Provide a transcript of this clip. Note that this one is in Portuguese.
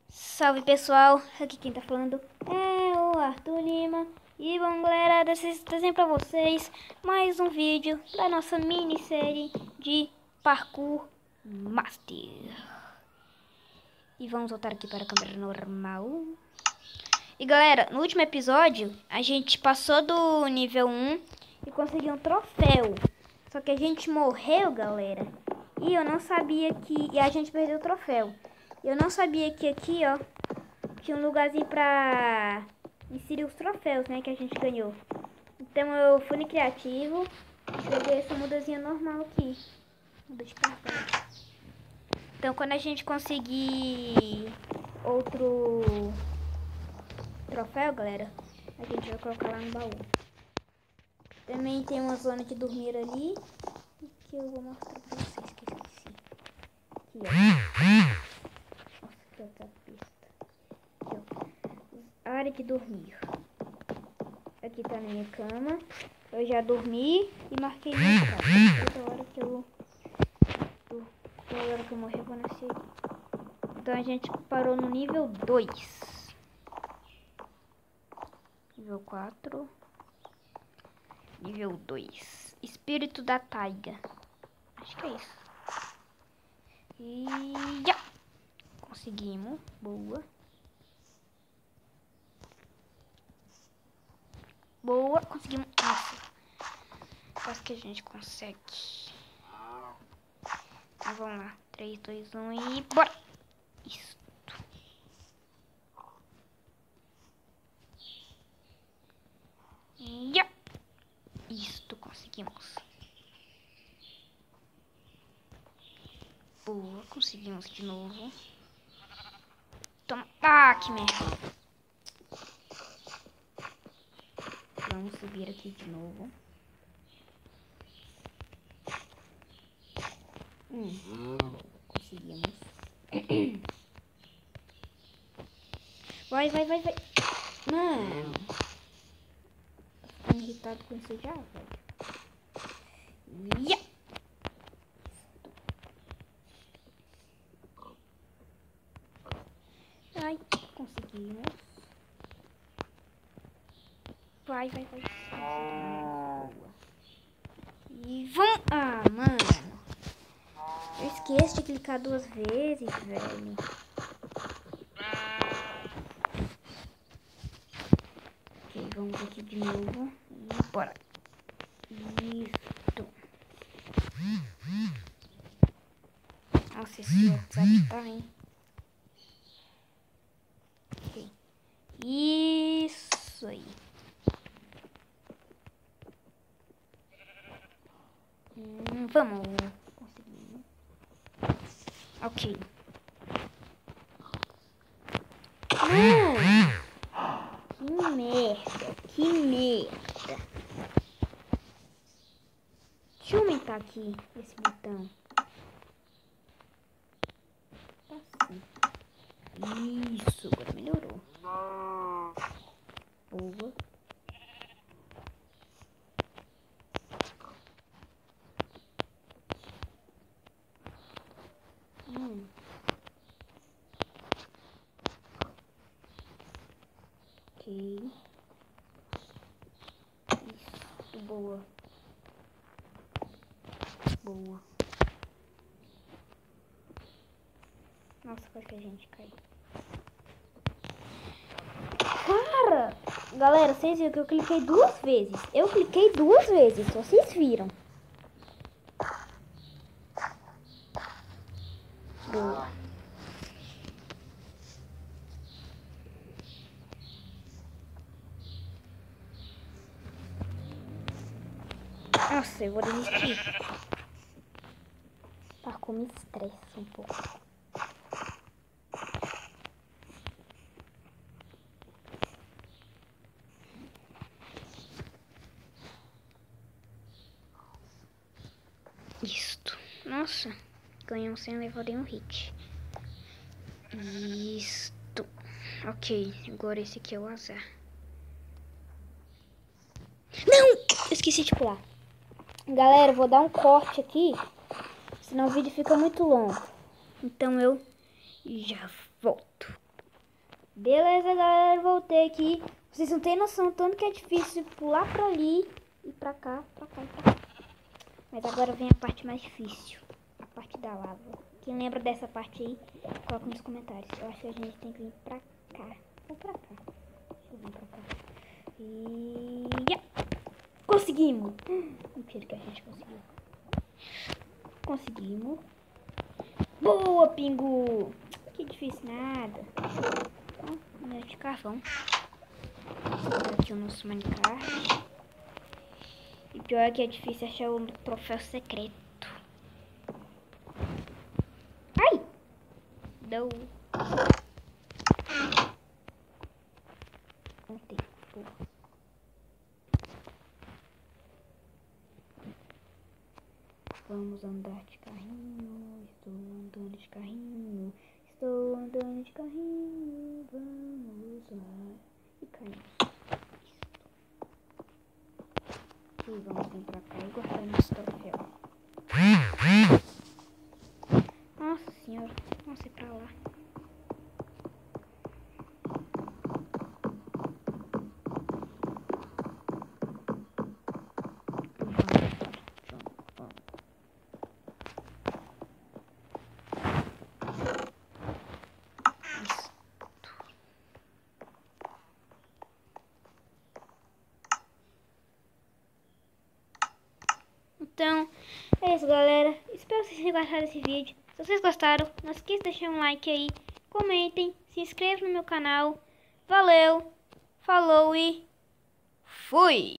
Salve pessoal, aqui quem tá falando é o Arthur Lima. E bom galera, trazendo pra vocês mais um vídeo da nossa minissérie de Parkour Master. E vamos voltar aqui para a câmera normal. E galera, no último episódio a gente passou do nível 1 e conseguiu um troféu. Só que a gente morreu, galera. E eu não sabia que... E a gente perdeu o troféu. Eu não sabia que aqui, ó, tinha um lugarzinho pra inserir os troféus, né, que a gente ganhou. Então eu fui no criativo e peguei essa mudazinha normal aqui. Muda de cartão. Então quando a gente conseguir outro troféu, galera, a gente vai colocar lá no baú. Também tem uma zona de dormir ali, que eu vou mostrar pra vocês, que eu esqueci. Aqui, ó. Nossa, que outra pista. Aqui, ó. Área de dormir. Aqui tá na minha cama. Eu já dormi e marquei minha casa. Toda hora que eu morrer, eu vou nascer aqui. Então a gente parou no nível 2. Nível 4. Nível 2. Espírito da taiga. Acho que é isso. E já! Conseguimos. Boa. Boa. Conseguimos. Nossa. Quase que a gente consegue. Então vamos lá. 3, 2, 1 e bora! Isso. Já! Isto, conseguimos. Boa, conseguimos de novo. Toma. Ah, que merda. Vamos subir aqui de novo. Conseguimos. Vai. Não. Tô ficando irritado com isso já, velho. Yeah. Ai, conseguimos. Vai. Boa. E vamos. Ah, mano. Eu esqueço de clicar 2 vezes, velho. Ok, vamos aqui de novo. E bora. Isso. Nossa, esse WhatsApp tá, hein? Ok. Isso aí. Vamos. Conseguimos. Ok. Que merda. Deixa eu aumentar aqui esse botão. Assim. Isso, agora melhorou. Boa. Ok. Isso, boa. Nossa, quase que a gente caiu. Cara! Galera, vocês viram que eu cliquei 2 vezes. Eu cliquei 2 vezes, só vocês viram. Boa. Nossa, eu vou desistir. Parkour me estressa um pouco. Isto. Nossa, ganhamos sem levar nenhum hit. Isto. Ok, agora esse aqui é o azar. Não! Eu esqueci de pular. Galera, vou dar um corte aqui, senão o vídeo fica muito longo. Então eu já volto. Beleza, galera, voltei aqui. Vocês não têm noção tanto que é difícil pular pra ali e pra cá, pra cá e pra cá. Mas agora vem a parte mais difícil, a parte da lava. Quem lembra dessa parte aí, coloca nos comentários. Eu acho que a gente tem que vir pra cá. Ou pra cá. Deixa eu vir pra cá. E... conseguimos! Mentira que a gente conseguiu. Conseguimos. Boa, Pingu! Que difícil nada. Minério de carvão. Aqui o nosso Minecraft. E pior é que é difícil achar o troféu secreto. Ai! Deu. Não tem. Vamos andar de carrinho. Estou andando de carrinho. Estou andando de carrinho. Vamos lá. E caímos. E vamos vir pra cá e guardar nosso troféu. Nossa senhora, vamos ir pra lá. Então, é isso, galera. Espero que vocês tenham gostado desse vídeo. Se vocês gostaram, não esqueça de deixar um like aí. Comentem, se inscrevam no meu canal. Valeu, falou e fui!